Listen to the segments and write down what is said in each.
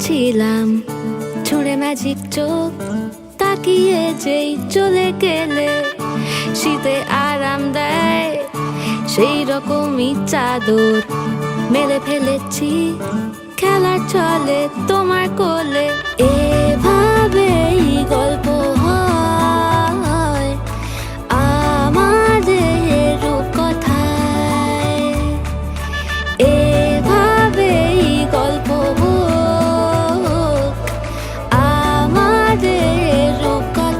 ছিলাম, ছুঁড়ে ম্যাজিক চোখ তাকিয়ে যেই চলে গেলে শীতে আরাম দেয় সেই রকমই চাদর মেলে ফেলেছি খেলার চলে তোমার কোলে। এভাবেই গল্প হয় আমাদের রূপকথায়, এভাবেই গল্প হোক আমাদের রূপকথায়।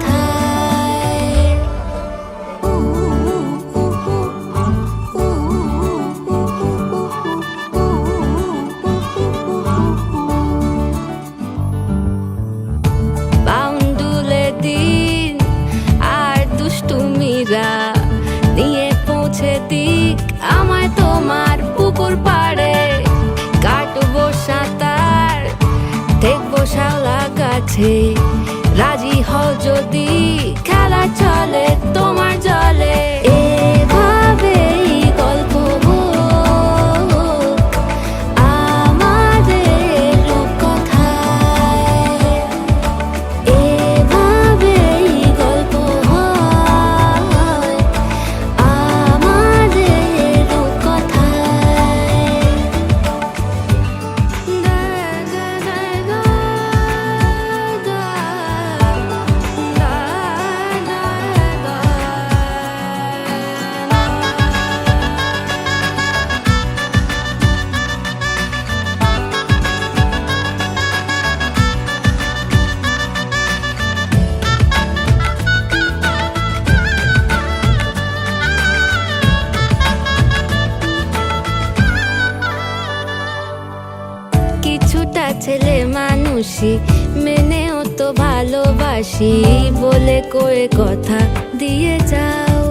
বাউন্ডুলে দিন আর দুষ্টুমিরা নিয়ে পৌঁছে দিক আমায় তোমার পুকুর পাড়ে। কাটবো সাঁতার, দেখবো শাওলা গাছে, রাজি হও যদি খেলা চলে তোমার জলে। এভাবেই গল্প হোক আমাদের রূপকথায়, এভাবেই গল্প হয় আমাদের রূপকথায়। কিছুটা ছেলে মানুষই মেনেও তো ভালোবাসি বলে কয়ে কথা দিয়ে যাও।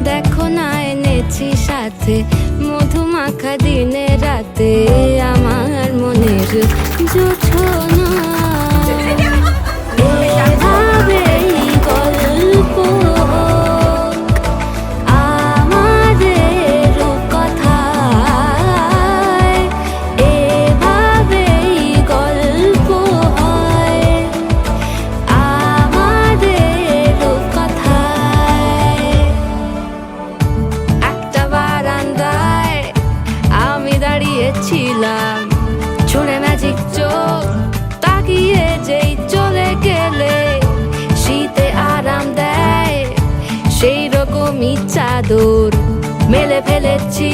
দেখো না এনেছি সাথে মধুমাখা দিনে রাতে আমার মনের জোছনা। এভাবেই গল্প হোক আমাদের রূপকথায়, এভাবেই গল্প হয় আমাদের রূপকথায়। একটা বারান্দায় আমি দাঁড়িয়েছিলাম, ছুঁড়ে ম্যাজিক চোখ তাকিয়ে যেই চলে গেলে শীতে আরাম দেয় সেই রকমই চাদর মেলে ফেলেছি